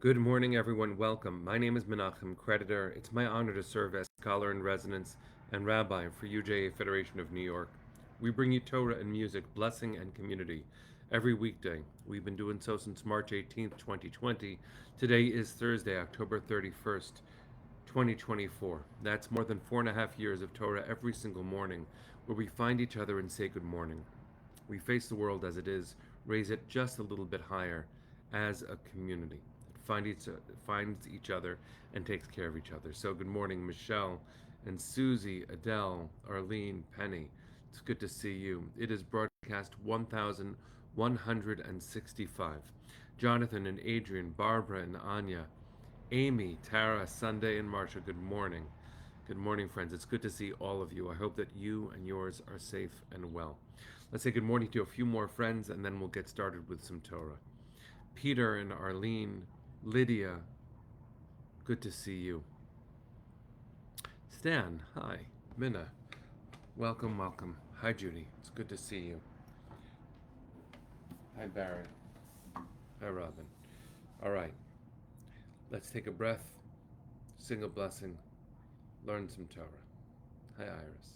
Good morning, everyone. Welcome. My name is Menachem Creditor. It's my honor to serve as scholar in residence and rabbi for UJA Federation of New York. We bring you Torah and music, blessing, and community every weekday. We've been doing so since March 18th, 2020. Today is Thursday, October 31st, 2024. That's more than 4.5 years of Torah every single morning, where we find each other and say good morning. We face the world as it is, raise it just a little bit higher as a community. Finds each other and takes care of each other. So, good morning, Michelle and Susie, Adele, Arlene, Penny. It's good to see you. It is broadcast 1165. Jonathan and Adrian, Barbara and Anya, Amy, Tara, Sunday, and Marsha, good morning. Good morning, friends. It's good to see all of you. I hope that you and yours are safe and well. Let's say good morning to a few more friends and then we'll get started with some Torah. Peter and Arlene, Lydia, good to see you. Stan, hi. Minna, welcome, welcome. Hi, Judy. It's good to see you. Hi, Barrett. Hi, Robin. All right. Let's take a breath, sing a blessing, learn some Torah. Hi, Iris.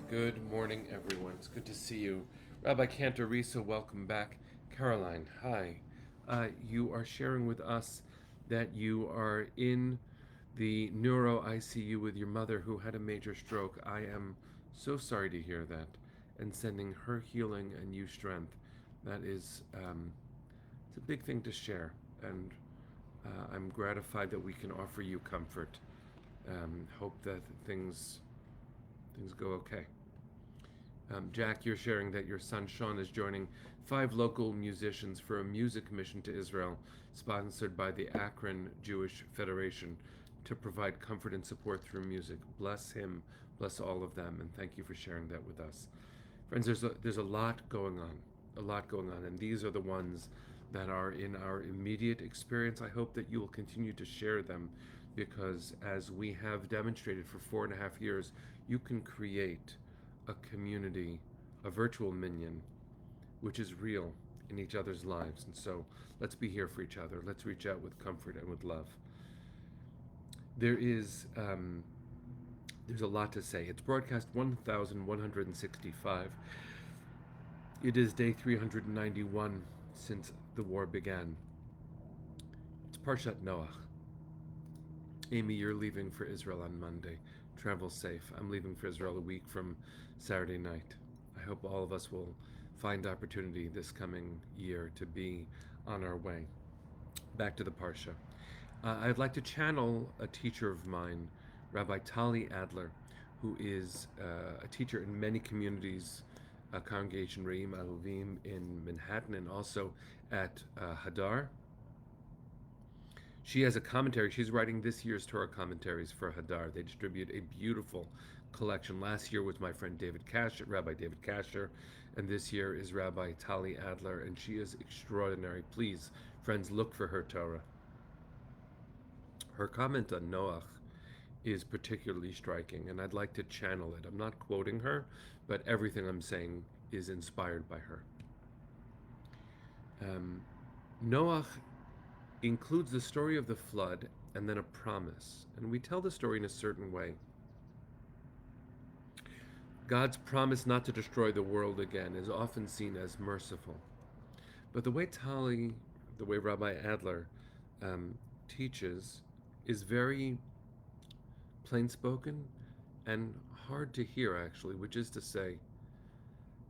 Good morning, everyone. It's good to see you. Rabbi Cantorisa, welcome back. Caroline, hi. You are sharing with us that you are in the neuro ICU with your mother who had a major stroke. I am so sorry to hear that, and sending her healing and you strength. That is, it's a big thing to share, and I'm gratified that we can offer you comfort. Hope that things go okay. Jack, you're sharing that your son Sean is joining 5 local musicians for a music mission to Israel, sponsored by the Akron Jewish Federation, to provide comfort and support through music. Bless him, bless all of them, and thank you for sharing that with us. Friends, there's a lot going on, and these are the ones that are in our immediate experience. I hope that you will continue to share them, because as we have demonstrated for 4.5 years, you can create a community, a virtual minyan, which is real in each other's lives. And so let's be here for each other. Let's reach out with comfort and with love. There's a lot to say. It's broadcast 1165. It is day 391 since the war began. It's Parshat Noach. Amy, you're leaving for Israel on Monday. Travel safe. I'm leaving for Israel a week from Saturday night. I hope all of us will find opportunity this coming year to be on our way. Back to the Parsha. I'd like to channel a teacher of mine, Rabbi Tali Adler, who is a teacher in many communities, Congregation Re'im Aluvim in Manhattan and also at Hadar. She has a commentary. She's writing this year's Torah commentaries for Hadar. They distribute a beautiful collection. Last year was my friend Rabbi David Kasher, and this year is Rabbi Tali Adler, and she is extraordinary. Please, friends, look for her Torah. Her comment on Noach is particularly striking, and I'd like to channel it. I'm not quoting her, but everything I'm saying is inspired by her. Noach includes the story of the flood and then a promise, and we tell the story in a certain way. God's promise not to destroy the world again is often seen as merciful, but the way Rabbi Adler teaches is very plain-spoken and hard to hear, actually, which is to say,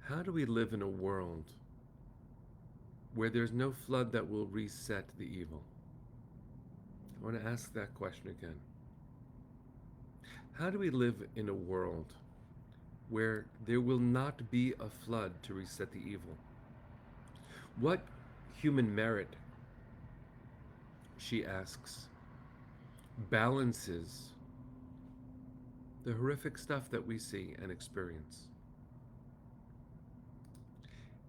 how do we live in a world where there's no flood that will reset the evil? I want to ask that question again. How do we live in a world where there will not be a flood to reset the evil? What human merit, she asks, balances the horrific stuff that we see and experience?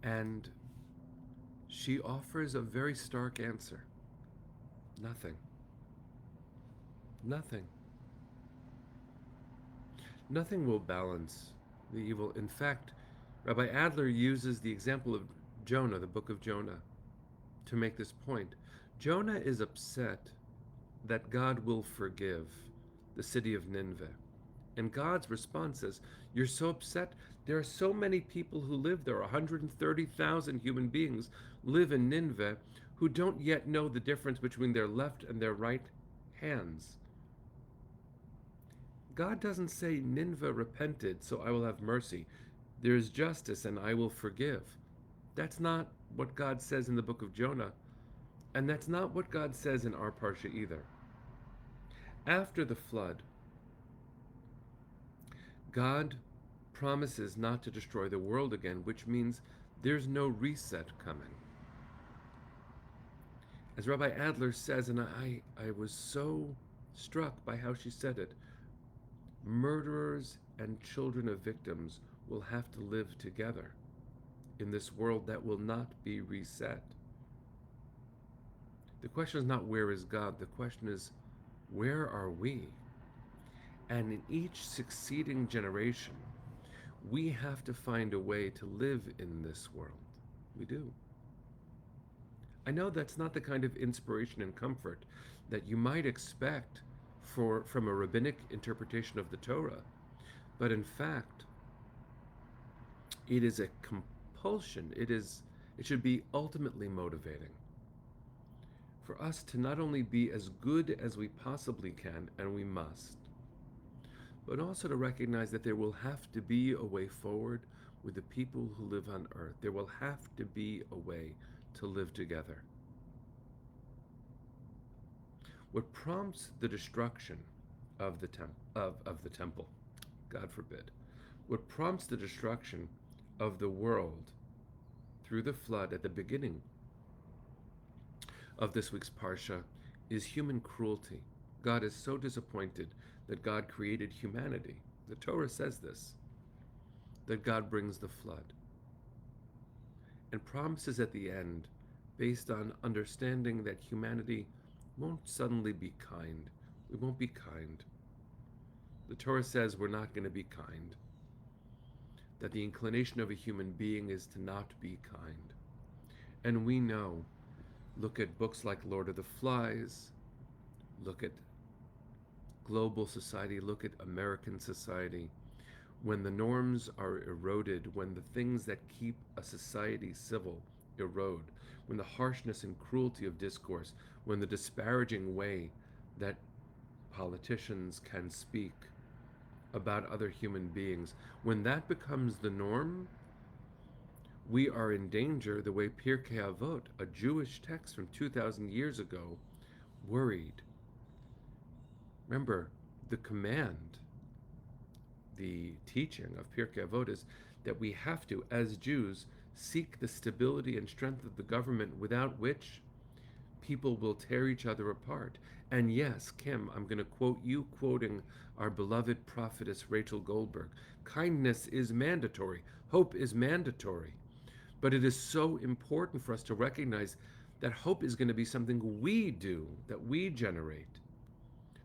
And she offers a very stark answer. Nothing. Nothing. Nothing will balance the evil. In fact, Rabbi Adler uses the example of Jonah, the book of Jonah, to make this point. Jonah is upset that God will forgive the city of Nineveh. And God's response is, you're so upset. There are so many people who live there. 130,000 human beings live in Nineveh who don't yet know the difference between their left and their right hands. God doesn't say Nineveh repented, so I will have mercy. There is justice and I will forgive. That's not what God says in the book of Jonah. And that's not what God says in our parsha either. After the flood, God promises not to destroy the world again, which means there's no reset coming. As Rabbi Adler says, and I was so struck by how she said it, murderers and children of victims will have to live together in this world that will not be reset. The question is not where is God, the question is where are we? And in each succeeding generation, we have to find a way to live in this world. We do. I know that's not the kind of inspiration and comfort that you might expect from a rabbinic interpretation of the Torah, but in fact, it is a compulsion. It should be ultimately motivating for us to not only be as good as we possibly can, and we must, but also to recognize that there will have to be a way forward with the people who live on earth. There will have to be a way to live together. What prompts the destruction of the temple, God forbid, what prompts the destruction of the world through the flood at the beginning of this week's Parsha is human cruelty. God is so disappointed that God created humanity. The Torah says this, that God brings the flood, and promises at the end, based on understanding that humanity won't suddenly be kind. We won't be kind. The Torah says we're not going to be kind, that the inclination of a human being is to not be kind. And we know, look at books like Lord of the Flies, look at global society, look at American society. When the norms are eroded, when the things that keep a society civil erode, when the harshness and cruelty of discourse, when the disparaging way that politicians can speak about other human beings, when that becomes the norm, we are in danger the way Pirkei Avot, a Jewish text from 2,000 years ago, worried. Remember, the command, the teaching of Pirkei Avot is that we have to, as Jews, seek the stability and strength of the government without which people will tear each other apart. And yes, Kim, I'm going to quote you quoting our beloved prophetess Rachel Goldberg. Kindness is mandatory. Hope is mandatory. But it is so important for us to recognize that hope is going to be something we do, that we generate.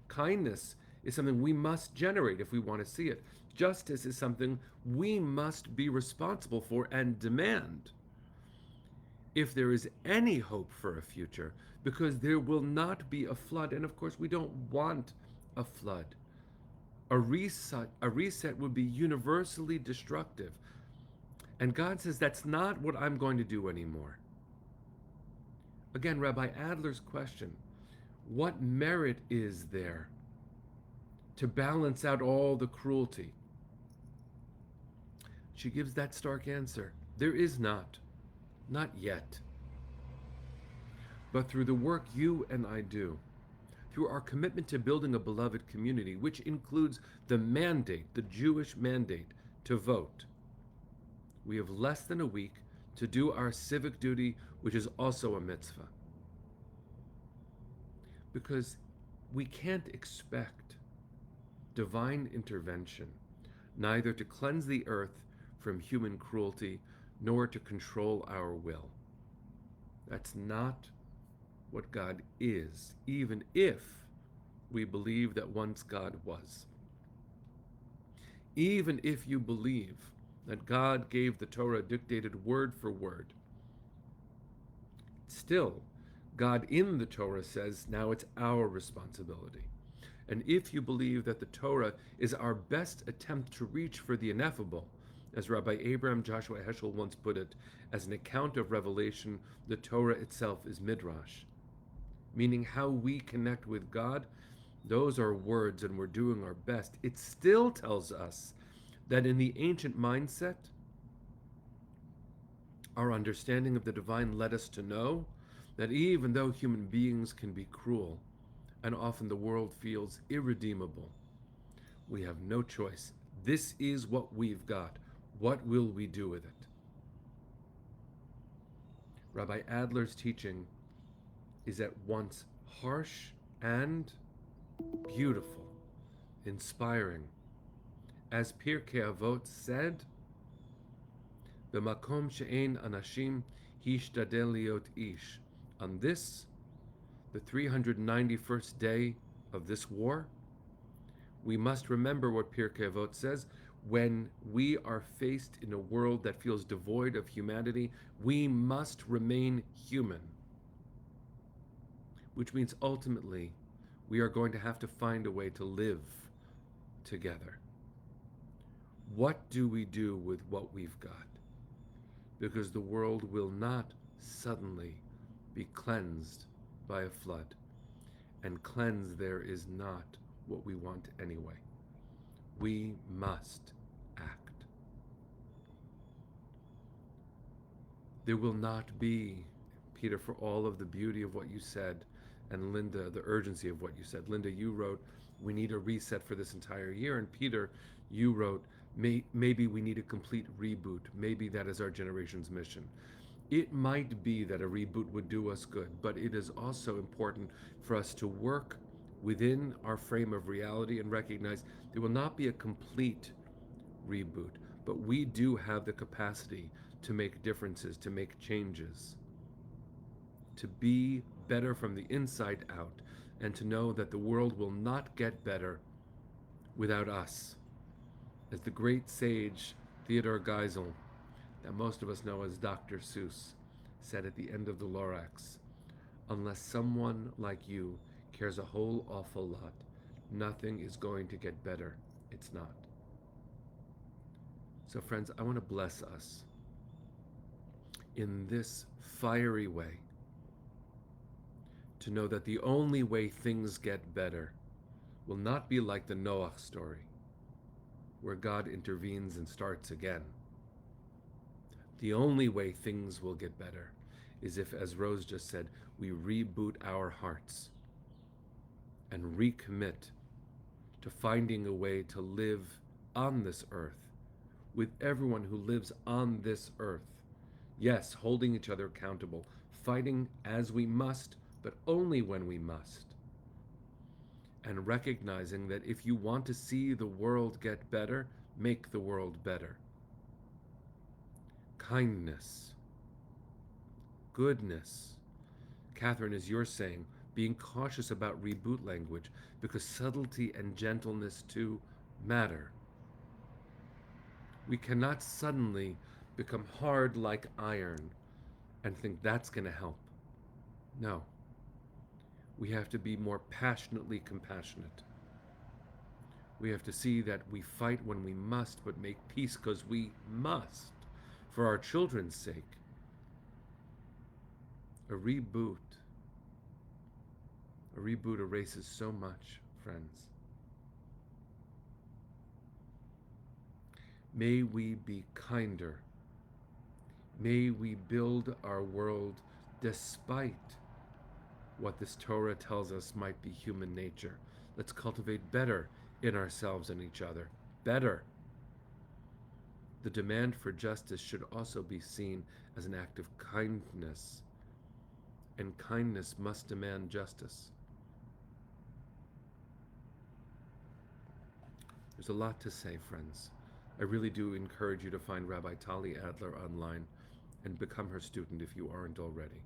Kindness is something we must generate if we want to see it. Justice is something we must be responsible for and demand if there is any hope for a future, because there will not be a flood. And of course, we don't want a flood. A reset would be universally destructive. And God says, that's not what I'm going to do anymore. Again, Rabbi Adler's question, what merit is there to balance out all the cruelty? She gives that stark answer. There is not yet. But through the work you and I do, through our commitment to building a beloved community, which includes the mandate, the Jewish mandate, to vote, we have less than a week to do our civic duty, which is also a mitzvah. Because we can't expect divine intervention, neither to cleanse the earth from human cruelty, nor to control our will. That's not what God is, even if we believe that once God was. Even if you believe that God gave the Torah dictated word for word, still, God in the Torah says, now it's our responsibility. And if you believe that the Torah is our best attempt to reach for the ineffable, as Rabbi Abraham Joshua Heschel once put it, as an account of revelation, the Torah itself is midrash, meaning how we connect with God. Those are words, and we're doing our best. It still tells us that in the ancient mindset, our understanding of the divine led us to know that even though human beings can be cruel, and often the world feels irredeemable, we have no choice. This is what we've got. What will we do with it? Rabbi Adler's teaching is at once harsh and beautiful, inspiring. As Pirkei Avot said, "B'makom she'ein anashim hishtadel liot ish." On this, the 391st day of this war, we must remember what Pirkei Avot says. When we are faced in a world that feels devoid of humanity, we must remain human. Which means ultimately, we are going to have to find a way to live together. What do we do with what we've got? Because the world will not suddenly be cleansed by a flood. And cleanse there is not what we want anyway. We must act. There will not be, Peter, for all of the beauty of what you said, and Linda, the urgency of what you said. Linda, you wrote, we need a reset for this entire year. And Peter, you wrote, maybe we need a complete reboot. Maybe that is our generation's mission. It might be that a reboot would do us good, but it is also important for us to work within our frame of reality and recognize there will not be a complete reboot, but we do have the capacity to make differences, to make changes, to be better from the inside out, and to know that the world will not get better without us. As the great sage Theodore Geisel, that most of us know as Dr. Seuss, said at the end of the Lorax, unless someone like you cares a whole awful lot, nothing is going to get better. It's not. So friends, I want to bless us in this fiery way to know that the only way things get better will not be like the Noach story, where God intervenes and starts again. The only way things will get better is if, as Rose just said, we reboot our hearts and recommit to finding a way to live on this earth with everyone who lives on this earth. Yes, holding each other accountable, fighting as we must but only when we must. And recognizing that if you want to see the world get better, make the world better. Kindness, goodness. Catherine, as you're saying, being cautious about reboot language because subtlety and gentleness too matter. We cannot suddenly become hard like iron and think that's going to help. No. We have to be more passionately compassionate. We have to see that we fight when we must, but make peace because we must, for our children's sake. A reboot erases so much, friends. May we be kinder. May we build our world despite what this Torah tells us might be human nature. Let's cultivate better in ourselves and each other. Better. The demand for justice should also be seen as an act of kindness, and kindness must demand justice. There's a lot to say, friends. I really do encourage you to find Rabbi Tali Adler online and become her student if you aren't already.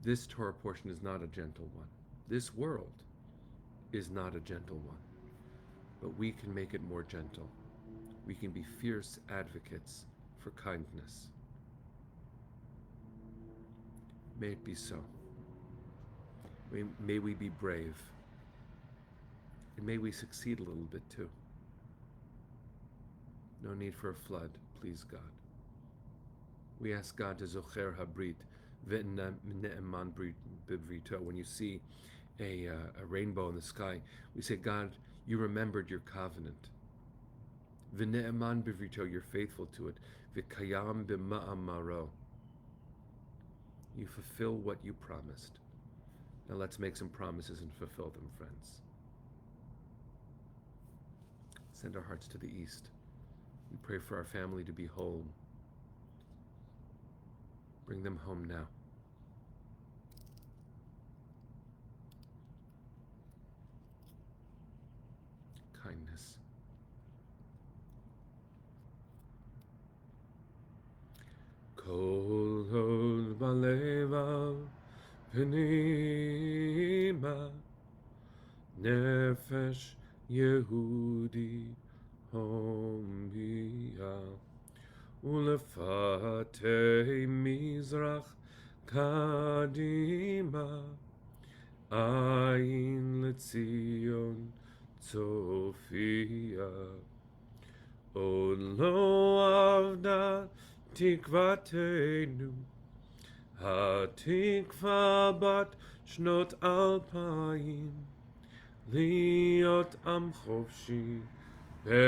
This Torah portion is not a gentle one. This world is not a gentle one, but we can make it more gentle. We can be fierce advocates for kindness. May it be so. May we be brave. And may we succeed a little bit too. No need for a flood, please God. We ask God to zocher habrit v'ne'eman bivrito. When you see a rainbow in the sky, we say, God, you remembered your covenant. V'ne'eman bivrito, you're faithful to it. V'kayam b'ma'amaro. You fulfill what you promised. Now let's make some promises and fulfill them, friends. Send our hearts to the east. We pray for our family to be whole. Bring them home now. Kindness. Kol hod balevav pnima nefesh Yehudi homia ulefatei mizrach kadima ayin letzion tzofia od lo avda tikvatenu hatikva bat shnot alpayim להיות עם חופשי בארצנו,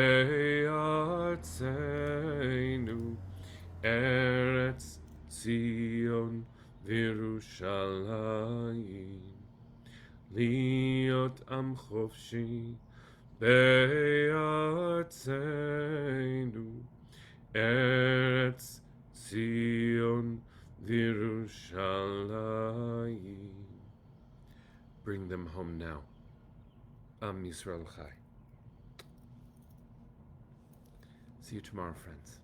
ארץ ציון וירושלים. להיות עם חופשי בארצנו, ארץ ציון וירושלים. Bring them home now. Am Yisrael Chai. See you tomorrow, friends.